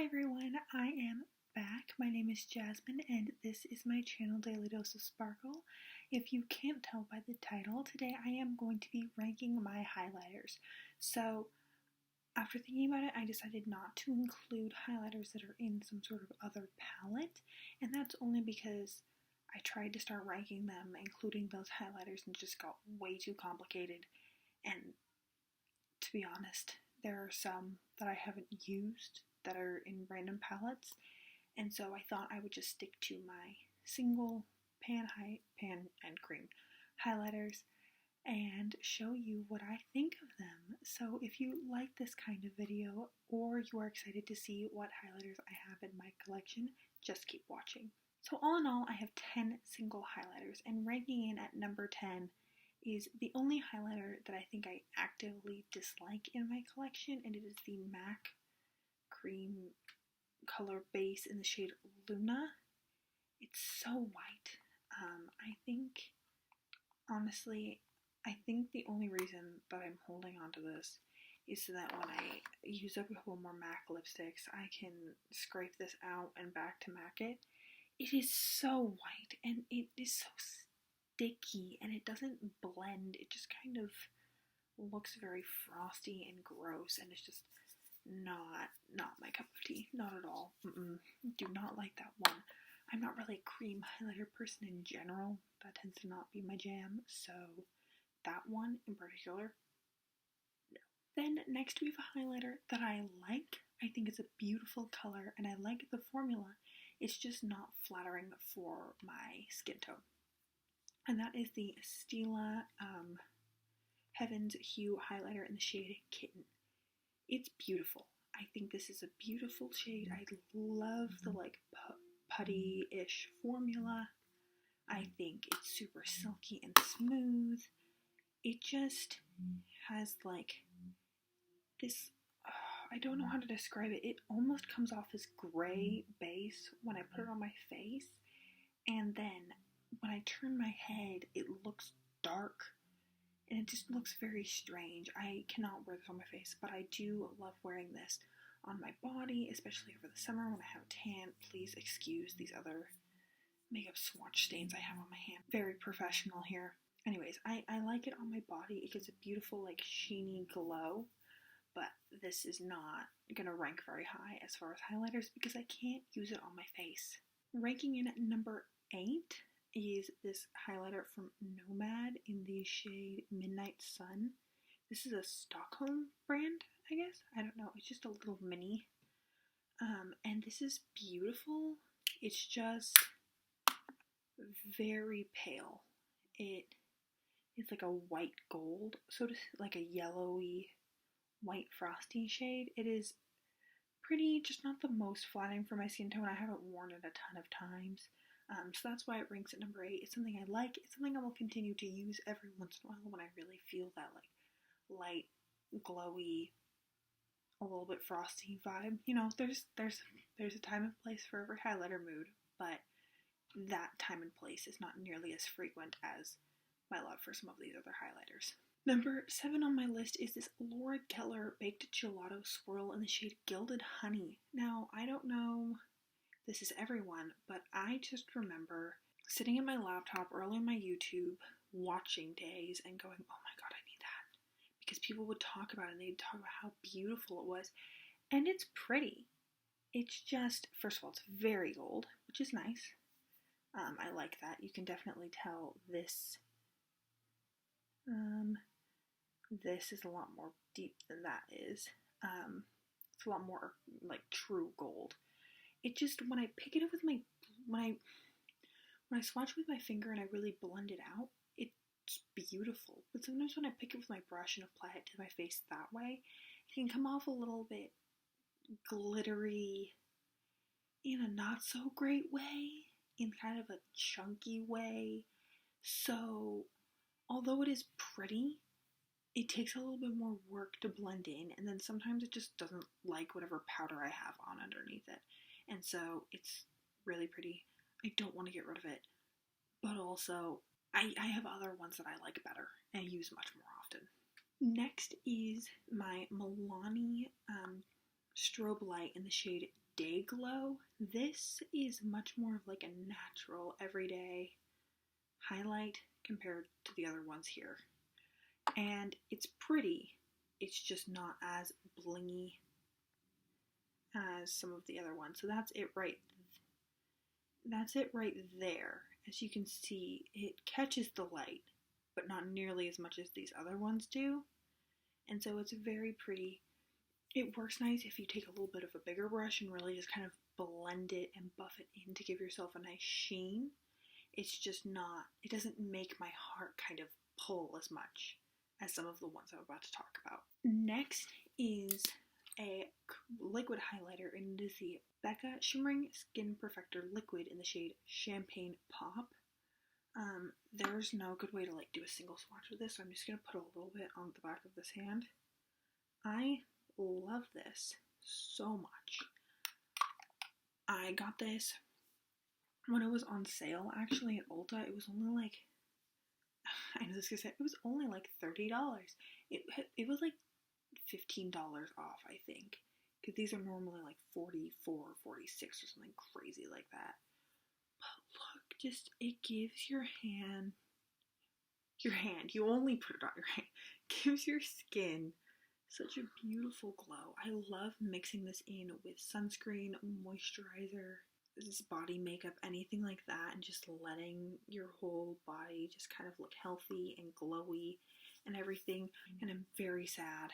everyone, I am back. My name is Jasmine and this is my channel Daily Dose of Sparkle. If you can't tell by the title, today I am going to be ranking my highlighters. So after thinking about it, I decided not to include highlighters that are in some sort of other palette, and that's only because I tried to start ranking them, including those highlighters, and it just got way too complicated. And to be honest, there are some that I haven't used that are in random palettes, and so I thought I would just stick to my single pan and cream highlighters and show you what I think of them. So if you like this kind of video or you are excited to see what highlighters I have in my collection, just keep watching. So all in all, I have 10 single highlighters, and ranking in at number 10 is the only highlighter that I think I actively dislike in my collection, and it is the MAC Cream color base in the shade Luna. It's so white. Honestly, I think the only reason that I'm holding on to this is so that when I use up a couple more MAC lipsticks, I can scrape this out and back to MAC it. It is so white, and it is so sticky, and it doesn't blend. It just kind of looks very frosty and gross, and it's just not my cup of tea. Not at all. Do not like that one. I'm not really a cream highlighter person in general. That tends to not be my jam, so that one in particular, no. Then next we have a highlighter that I like. I think it's a beautiful color, and I like the formula. It's just not flattering for my skin tone. And that is the Stila Heaven's Hue highlighter in the shade Kitten. It's beautiful. I think this is a beautiful shade. I love the putty-ish formula. I think it's super silky and smooth. It just has this, I don't know how to describe it. It almost comes off as gray base when I put it on my face, and then when I turn my head, it looks dark, and it just looks very strange. I cannot wear this on my face, but I do love wearing this on my body, especially over the summer when I have a tan. Please excuse these other makeup swatch stains I have on my hand. Very professional here. Anyways, I like it on my body. It gives a beautiful, sheeny glow, but this is not gonna rank very high as far as highlighters because I can't use it on my face. Ranking in at number 8 is this highlighter from Nomad in the shade Midnight Sun. This is a Stockholm brand, I guess. I don't know. It's just a little mini. And this is beautiful. It's just very pale. It's like a white gold, like a yellowy white frosty shade. It is pretty, just not the most flattering for my skin tone. I haven't worn it a ton of times. So that's why it ranks at number 8. It's something I like. It's something I will continue to use every once in a while when I really feel that light, glowy, a little bit frosty vibe. You know, there's a time and place for every highlighter mood, but that time and place is not nearly as frequent as my love for some of these other highlighters. Number 7 on my list is this Laura Geller Baked Gelato Swirl in the shade Gilded Honey. Now, I don't know if this is everyone, but I just remember sitting at my laptop early on my YouTube watching days and going, oh my god, I need that. Because people would talk about it, and they'd talk about how beautiful it was. And it's pretty. It's just, first of all, it's very gold, which is nice. I like that. You can definitely tell this is a lot more deep than that is. It's a lot more true gold. It just, when I pick it up with when I swatch with my finger and I really blend it out, it's beautiful. But sometimes when I pick it with my brush and apply it to my face that way, it can come off a little bit glittery in a not so great way, in kind of a chunky way. So although it is pretty, it takes a little bit more work to blend in, and then sometimes it just doesn't like whatever powder I have on underneath it. And so it's really pretty. I don't want to get rid of it, but also I have other ones that I like better and use much more often. Next is my Milani Strobe Light in the shade Day Glow. This is much more of like a natural, everyday highlight compared to the other ones here. And it's pretty, it's just not as blingy as some of the other ones. So that's it right there. As you can see, it catches the light, but not nearly as much as these other ones do. And so it's very pretty. It works nice if you take a little bit of a bigger brush and really just kind of blend it and buff it in to give yourself a nice sheen. It's just not, it doesn't make my heart kind of pull as much as some of the ones I'm about to talk about. Next is a liquid highlighter, and it is the Becca Shimmering Skin Perfector Liquid in the shade Champagne Pop. There's no good way to like do a single swatch with this, so I'm just going to put a little bit on the back of this hand. I love this so much. I got this when it was on sale, actually, at Ulta. It was only like, I know this is gonna say, it was only like $30. It was like $15 off, I think, because these are normally like $44, $46 or something crazy like that. But look, just, it gives your hand, you only put it on your hand, gives your skin such a beautiful glow. I love mixing this in with sunscreen, moisturizer, this body makeup, anything like that, and just letting your whole body just kind of look healthy and glowy and everything. And I'm very sad.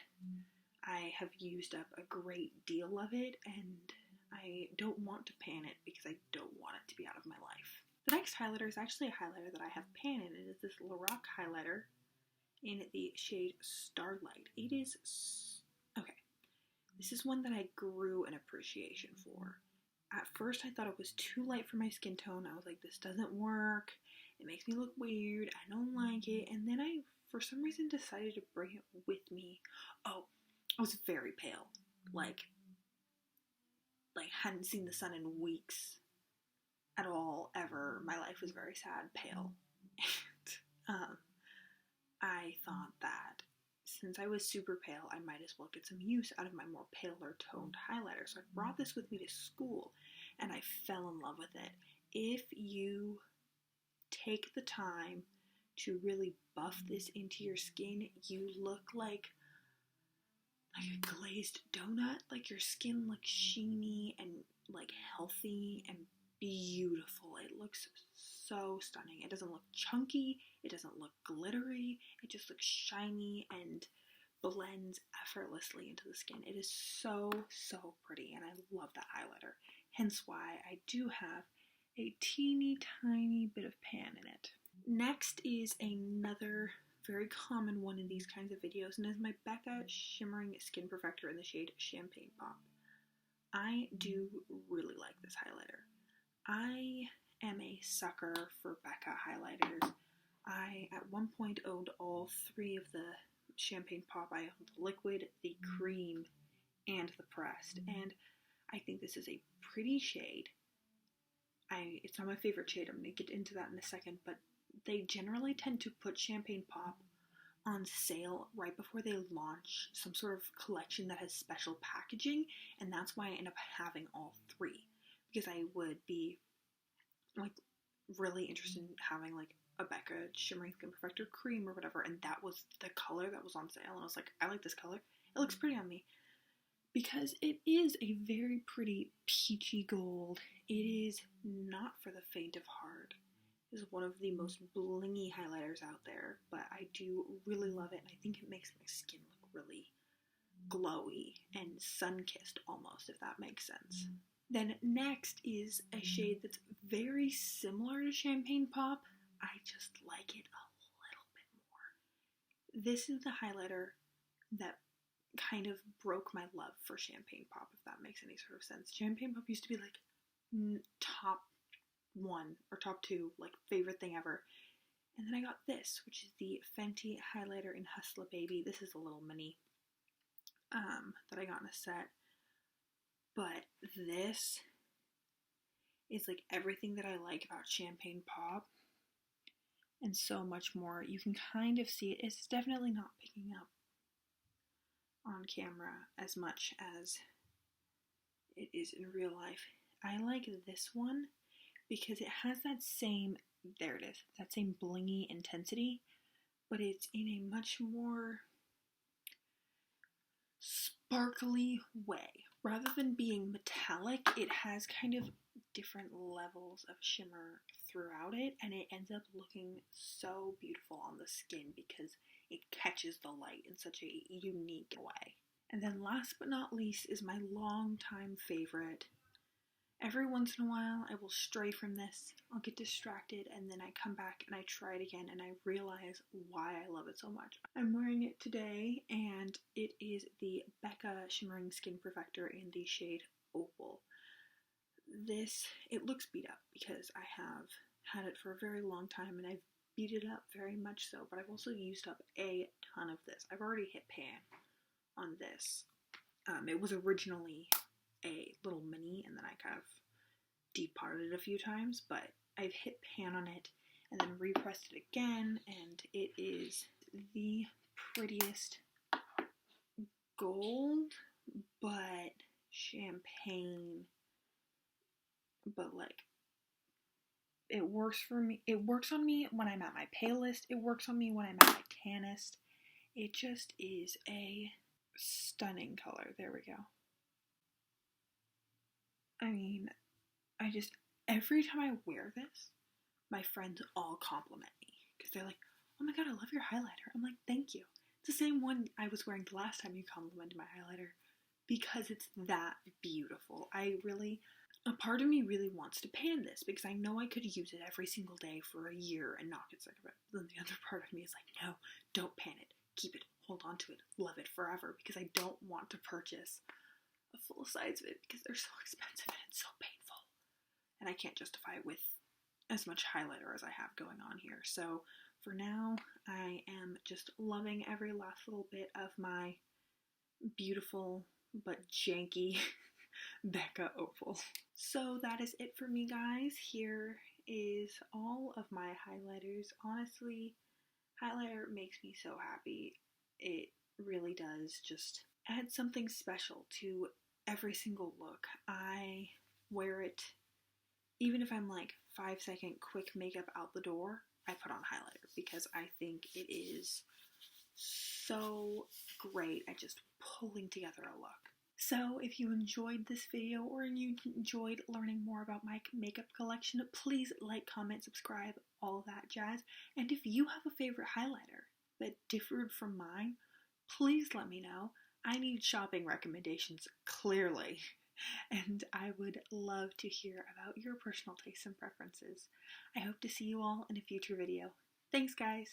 I have used up a great deal of it, and I don't want to pan it because I don't want it to be out of my life. The next highlighter is actually a highlighter that I have pan in. It is this Lorac highlighter in the shade Starlight. It is, okay, this is one that I grew an appreciation for. At first I thought it was too light for my skin tone. I was like, this doesn't work, it makes me look weird, I don't like it. And then I, for some reason, decided to bring it with me. Oh, I was very pale, like hadn't seen the sun in weeks at all, ever. My life was very sad, pale. And I thought that since I was super pale, I might as well get some use out of my more paler toned highlighter. So I brought this with me to school, and I fell in love with it. If you take the time to really buff this into your skin, you look like a glazed donut. Like, your skin looks sheeny and like healthy and beautiful. It looks so stunning. It doesn't look chunky, it doesn't look glittery, it just looks shiny and blends effortlessly into the skin. It is so, so pretty, and I love that highlighter. Hence why I do have a teeny tiny bit of pan in it. Next is another very common one in these kinds of videos, and is my Becca Shimmering Skin Perfector in the shade Champagne Pop. I do really like this highlighter. I am a sucker for Becca highlighters. I, at one point, owned all three of the Champagne Pop. I owned the liquid, the cream, and the pressed, and I think this is a pretty shade. It's not my favorite shade, I'm going to get into that in a second, but they generally tend to put Champagne Pop on sale right before they launch some sort of collection that has special packaging, and that's why I end up having all three, because I would be like really interested in having like a Becca Shimmering Skin Perfector cream or whatever, and that was the color that was on sale, and I was like, I like this color, it looks pretty on me, because it is a very pretty peachy gold. It is not for the faint of heart. It is one of the most blingy highlighters out there, but I do really love it, and I think it makes my skin look really glowy and sun-kissed almost, if that makes sense. Then next is a shade that's very similar to Champagne Pop. I just like it a little bit more. This is the highlighter that kind of broke my love for Champagne Pop, if that makes any sort of sense. Champagne Pop used to be like top one or top two, like favorite thing ever. And then I got this, which is the Fenty highlighter in Hustla Baby. This is a little mini that I got in a set. But this is like everything that I like about Champagne Pop and so much more. You can kind of see it. It's definitely not picking up on camera as much as it is in real life. I like this one because it has that same, there it is, that same blingy intensity, but it's in a much more sparkly way. Rather than being metallic, it has kind of different levels of shimmer throughout it, and it ends up looking so beautiful on the skin because it catches the light in such a unique way. And then last but not least is my longtime favorite. Every once in a while, I will stray from this, I'll get distracted, and then I come back and I try it again and I realize why I love it so much. I'm wearing it today, and it is the Becca Shimmering Skin Perfector in the shade Opal. This, it looks beat up because I have had it for a very long time and I've beat it up very much so, but I've also used up a ton of this. I've already hit pan on this. It was originally a little mini, and then I kind of departed a few times, but I've hit pan on it and then repressed it again, and it is the prettiest gold, but champagne, but like, it works for me. It works on me when I'm at my palest. It works on me when I'm at my tannest. It just is a stunning color. There we go. I mean, every time I wear this, my friends all compliment me because they're like, oh my god, I love your highlighter. I'm like, thank you. It's the same one I was wearing the last time you complimented my highlighter because it's that beautiful. A part of me really wants to pan this because I know I could use it every single day for a year and not get sick of it. Then the other part of me is like, no, don't pan it. Keep it. Hold on to it. Love it forever because I don't want to purchase a full size of it because they're so expensive and it's so painful. And I can't justify it with as much highlighter as I have going on here. So for now, I am just loving every last little bit of my beautiful but janky Becca Opal. So that is it for me, guys. Here is all of my highlighters. Honestly, highlighter makes me so happy. It really does just add something special to every single look. I wear it even if I'm like 5-second quick makeup out the door. I put on highlighter because I think it is so great at just pulling together a look. So if you enjoyed this video or you enjoyed learning more about my makeup collection, please like, comment, subscribe, all of that jazz. And if you have a favorite highlighter that differed from mine, please let me know. I need shopping recommendations, clearly. And I would love to hear about your personal tastes and preferences. I hope to see you all in a future video. Thanks, guys!